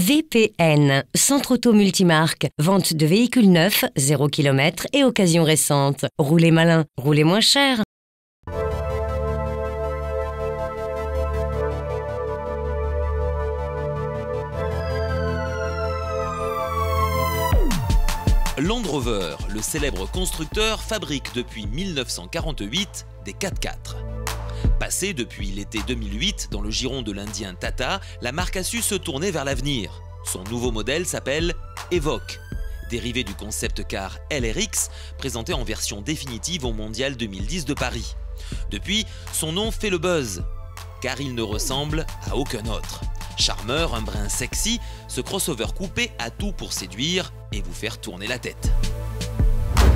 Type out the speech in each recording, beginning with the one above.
VPN, Centre Auto Multimarque, vente de véhicules neufs, 0 km et occasions récentes. Roulez malin, roulez moins cher. Land Rover, le célèbre constructeur, fabrique depuis 1948 des 4x4. Passée depuis l'été 2008 dans le giron de l'Indien Tata, la marque a su se tourner vers l'avenir. Son nouveau modèle s'appelle Evoque, dérivé du concept car LRX, présenté en version définitive au Mondial 2010 de Paris. Depuis, son nom fait le buzz, car il ne ressemble à aucun autre. Charmeur, un brin sexy, ce crossover coupé a tout pour séduire et vous faire tourner la tête.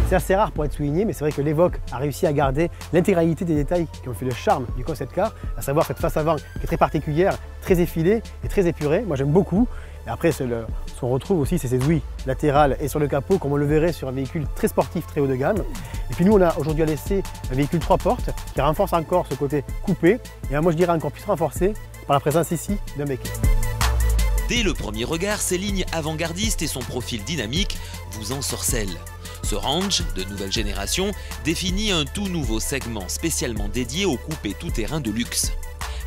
C'est assez rare pour être souligné, mais c'est vrai que l'Evoque a réussi à garder l'intégralité des détails qui ont fait le charme du concept car, à savoir cette face avant qui est très particulière, très effilée et très épurée. Moi j'aime beaucoup. Et après, ce qu'on retrouve aussi, c'est ces ouïes latérales et sur le capot, comme on le verrait sur un véhicule très sportif, très haut de gamme. Et puis nous, on a aujourd'hui à l'essai un véhicule 3 portes qui renforce encore ce côté coupé. Et moi je dirais encore plus renforcé par la présence ici d'un bec. Dès le premier regard, ses lignes avant-gardistes et son profil dynamique vous ensorcellent. Ce range de nouvelle génération définit un tout nouveau segment spécialement dédié aux coupés tout-terrain de luxe.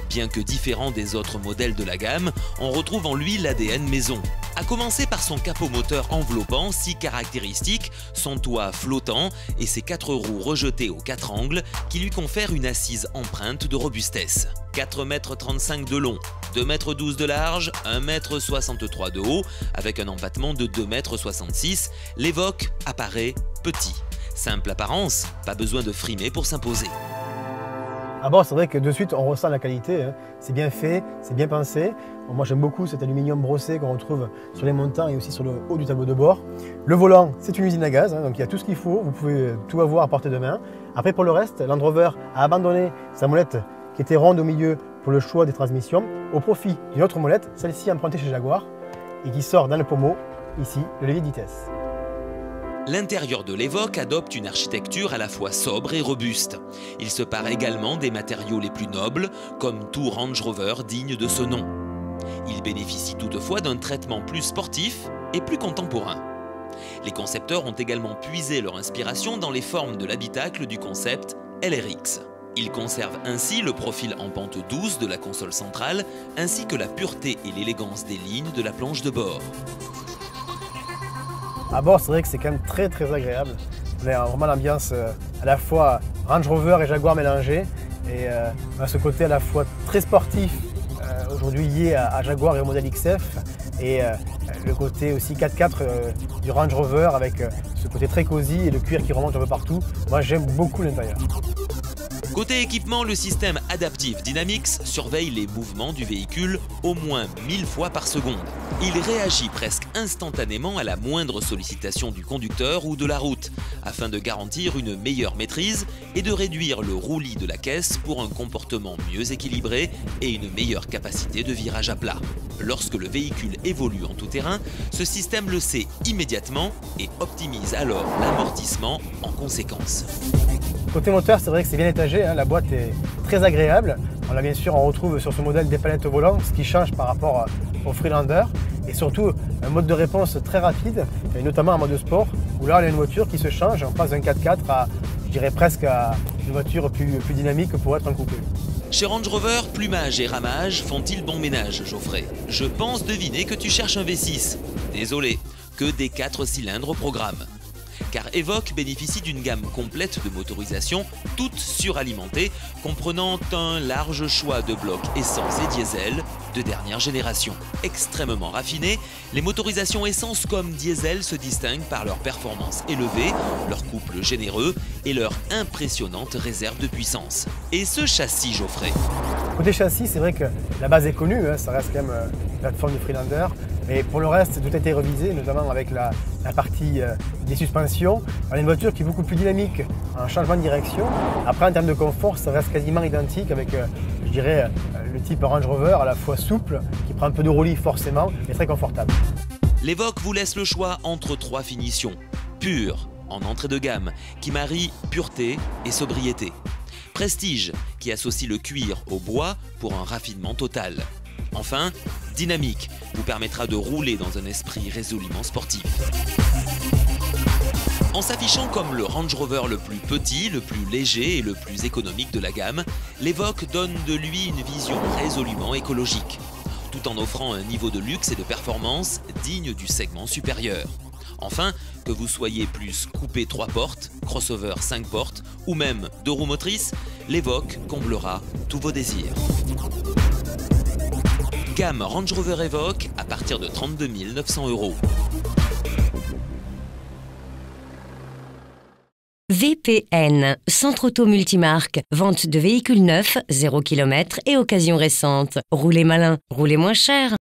Bien que différent des autres modèles de la gamme, on retrouve en lui l'ADN maison. À commencer par son capot moteur enveloppant si caractéristique, son toit flottant et ses 4 roues rejetées aux 4 angles qui lui confèrent une assise empreinte de robustesse. 4,35 m de long, 2,12 m de large, 1,63 m de haut, avec un empattement de 2,66 m, l'Evoque apparaît petit. Simple apparence, pas besoin de frimer pour s'imposer. Ah bon, c'est vrai que de suite on ressent la qualité, hein. C'est bien fait, c'est bien pensé. Bon, moi j'aime beaucoup cet aluminium brossé qu'on retrouve sur les montants et aussi sur le haut du tableau de bord. Le volant, c'est une usine à gaz, hein, donc il y a tout ce qu'il faut, vous pouvez tout avoir à portée de main. Après pour le reste, Land Rover a abandonné sa molette qui était ronde au milieu pour le choix des transmissions, au profit d'une autre molette, celle-ci empruntée chez Jaguar, et qui sort dans le pommeau, ici, le levier de vitesse. L'intérieur de l'Evoque adopte une architecture à la fois sobre et robuste. Il se pare également des matériaux les plus nobles, comme tout Range Rover digne de ce nom. Il bénéficie toutefois d'un traitement plus sportif et plus contemporain. Les concepteurs ont également puisé leur inspiration dans les formes de l'habitacle du concept LRX. Ils conservent ainsi le profil en pente douce de la console centrale, ainsi que la pureté et l'élégance des lignes de la planche de bord. À bord, c'est vrai que c'est quand même très agréable. On a vraiment l'ambiance à la fois Range Rover et Jaguar mélangés. Et on a ce côté à la fois très sportif, aujourd'hui lié à Jaguar et au modèle XF. Et le côté aussi 4x4 du Range Rover avec ce côté très cosy et le cuir qui remonte un peu partout. Moi j'aime beaucoup l'intérieur. Côté équipement, le système Adaptive Dynamics surveille les mouvements du véhicule au moins 1000 fois par seconde. Il réagit presque instantanément à la moindre sollicitation du conducteur ou de la route, afin de garantir une meilleure maîtrise et de réduire le roulis de la caisse pour un comportement mieux équilibré et une meilleure capacité de virage à plat. Lorsque le véhicule évolue en tout terrain, ce système le sait immédiatement et optimise alors l'amortissement en conséquence. Côté moteur, c'est vrai que c'est bien étagé, hein, la boîte est très agréable. Bien sûr, on retrouve sur ce modèle des palettes au volant, ce qui change par rapport au Freelander. Et surtout, un mode de réponse très rapide, et notamment en mode sport, où là, on a une voiture qui se change, on passe d'un 4x4 à, je dirais presque à une voiture plus dynamique pour être un coupé. Chez Range Rover, plumage et ramage font-ils bon ménage, Geoffrey? Je pense deviner que tu cherches un V6. Désolé, que des 4 cylindres au programme. Car Evoque bénéficie d'une gamme complète de motorisations, toutes suralimentées, comprenant un large choix de blocs essence et diesel de dernière génération. Extrêmement raffinés, les motorisations essence comme diesel se distinguent par leur performance élevée, leur couple généreux et leur impressionnante réserve de puissance. Et ce châssis, Geoffrey? Côté châssis, c'est vrai que la base est connue, hein, ça reste quand même une plateforme de Freelander. Mais pour le reste, tout a été revisé, notamment avec la partie des suspensions. On a une voiture qui est beaucoup plus dynamique en changement de direction. Après, en termes de confort, ça reste quasiment identique avec, je dirais, le type Range Rover à la fois souple, qui prend un peu de roulis forcément, mais très confortable. L'Evoque vous laisse le choix entre 3 finitions. Pure, en entrée de gamme, qui marie pureté et sobriété. Prestige, qui associe le cuir au bois pour un raffinement total. Enfin, dynamique vous permettra de rouler dans un esprit résolument sportif. En s'affichant comme le Range Rover le plus petit, le plus léger et le plus économique de la gamme, l'Evoque donne de lui une vision résolument écologique, tout en offrant un niveau de luxe et de performance digne du segment supérieur. Enfin, que vous soyez plus coupé 3 portes, crossover 5 portes ou même 2 roues motrices, l'Evoque comblera tous vos désirs. Gamme Range Rover Evoque à partir de 32 900 €. VPN, Centre Auto Multimarque, vente de véhicules neufs, 0 km et occasion récente. Roulez malin, roulez moins cher.